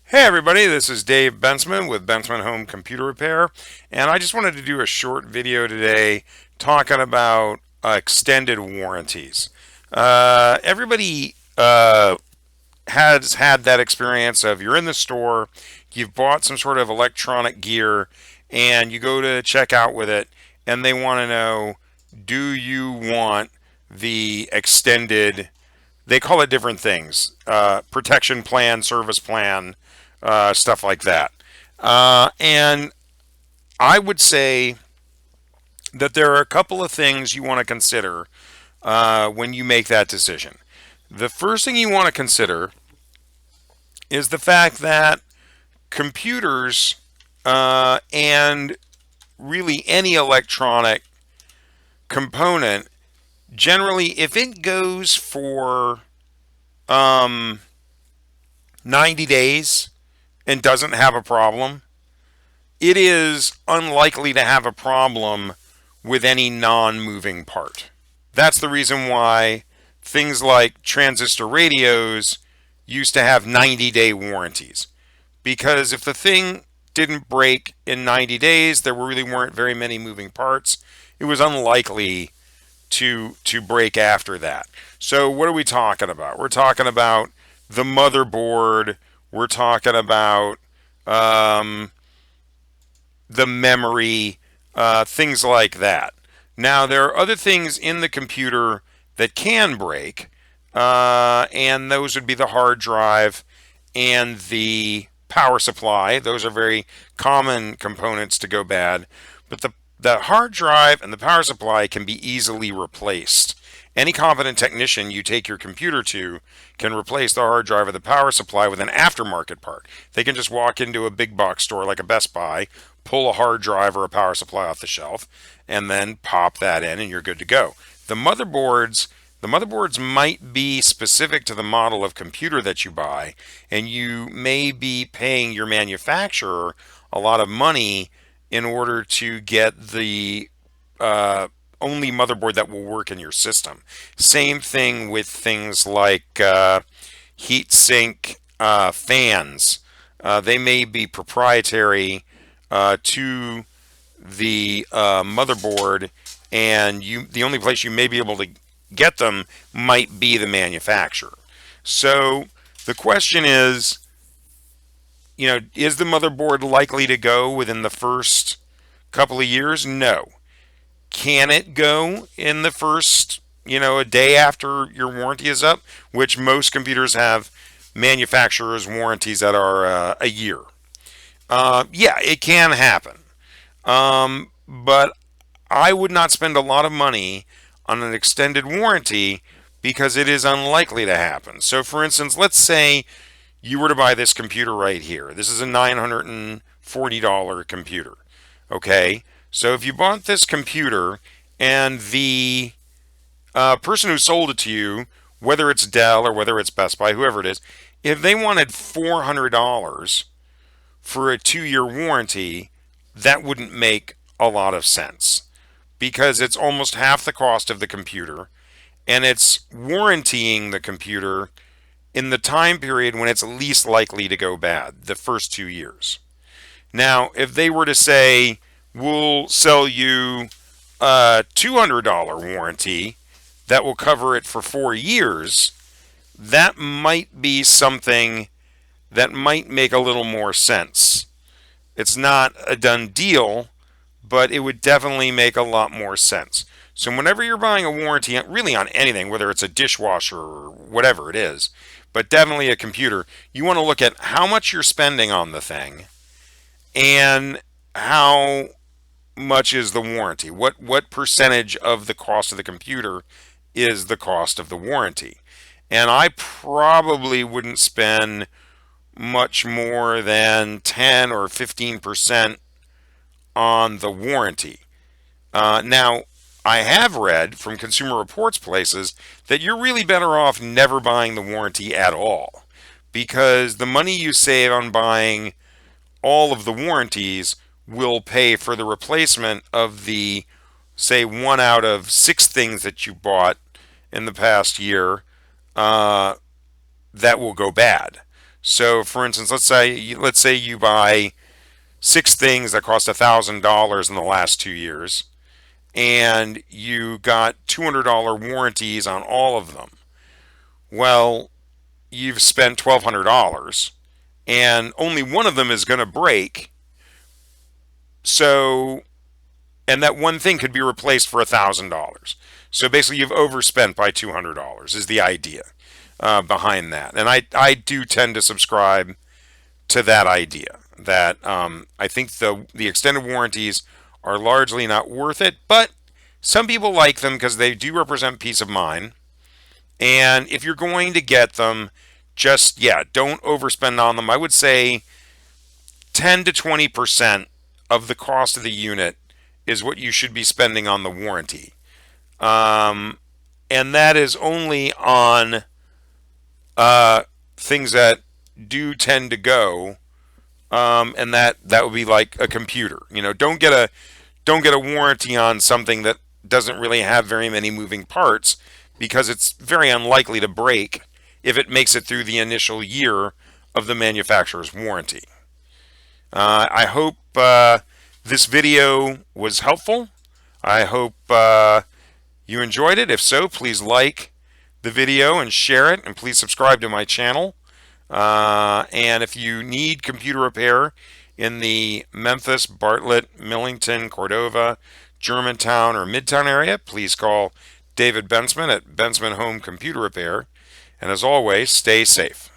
Hey everybody, this is Dave Bensman with Bensman Home Computer Repair, and I just wanted to do a short video today talking about extended warranties. Everybody has had that experience of you're in the store, you've bought some sort of electronic gear, and you go to check out with it, and they want to know, do you want the extended, they call it different things, protection plan, service plan, stuff like that. And I would say that there are a couple of things you want to consider when you make that decision. The first thing you want to consider is the fact that computers and really any electronic component, generally, if it goes for um, 90 days and doesn't have a problem, it is unlikely to have a problem with any non-moving part. That's the reason why things like transistor radios used to have 90-day warranties. Because if the thing didn't break in 90 days, there really weren't very many moving parts. It was unlikely to break after that. So what are we talking about? We're talking about the motherboard. We're talking about um, the memory, things like that. Now, there are other things in the computer that can break, and those would be the hard drive and the power supply. Those are very common components to go bad, but the hard drive and the power supply can be easily replaced. Any competent technician you take your computer to can replace the hard drive or the power supply with an aftermarket part. They can just walk into a big box store like a Best Buy, pull a hard drive or a power supply off the shelf, and then pop that in and you're good to go. The motherboards the motherboards might be specific to the model of computer that you buy, and you may be paying your manufacturer a lot of money in order to get the only motherboard that will work in your system. Same thing with things like heat sink fans. They may be proprietary to the motherboard, and the only place you may be able to get them might be the manufacturer. So the question is, is the motherboard likely to go within the first couple of years? No. Can it go in the first, a day after your warranty is up? Which most computers have manufacturers' warranties that are a year. Yeah, it can happen. But I would not spend a lot of money on an extended warranty because it is unlikely to happen. So, for instance, let's say you were to buy this computer right here. This is a $940 computer. Okay? So, if you bought this computer and the person who sold it to you, whether it's Dell or whether it's Best Buy, whoever it is, if they wanted $400 for a 2-year warranty, that wouldn't make a lot of sense because it's almost half the cost of the computer and it's warrantying the computer in the time period when it's least likely to go bad, the first 2 years. Now, if they were to say, we'll sell you a $200 warranty that will cover it for 4 years, that might be something that might make a little more sense. It's not a done deal, but it would definitely make a lot more sense. So whenever you're buying a warranty, really on anything, whether it's a dishwasher or whatever it is, but definitely a computer, you want to look at how much you're spending on the thing and how much is the warranty. What percentage of the cost of the computer is the cost of the warranty? And I probably wouldn't spend much more than 10 or 15% on the warranty. Now, I have read from Consumer Reports places that you're really better off never buying the warranty at all because the money you save on buying all of the warranties will pay for the replacement of the, say, 1 out of 6 things that you bought in the past year that will go bad. So, for instance, let's say you buy six things that cost $1,000 in the last 2 years, and you got $200 warranties on all of them. Well, you've spent $1,200, and only one of them is going to break. So, and that one thing could be replaced for $1,000. So basically, you've overspent by $200 is the idea behind that. And I do tend to subscribe to that idea that I think the extended warranties are largely not worth it, but some people like them because they do represent peace of mind. And if you're going to get them, just yeah, don't overspend on them. I would say 10 to 20% of the cost of the unit is what you should be spending on the warranty. Um, and that is only on things that do tend to go, and that would be like a computer. Don't get a warranty on something that doesn't really have very many moving parts because it's very unlikely to break if it makes it through the initial year of the manufacturer's warranty. I hope this video was helpful. I hope you enjoyed it. If so, please like the video and share it, and please subscribe to my channel. And if you need computer repair in the Memphis, Bartlett, Millington, Cordova, Germantown, or Midtown area, please call David Bensman at Bensman Home Computer Repair. And as always, stay safe.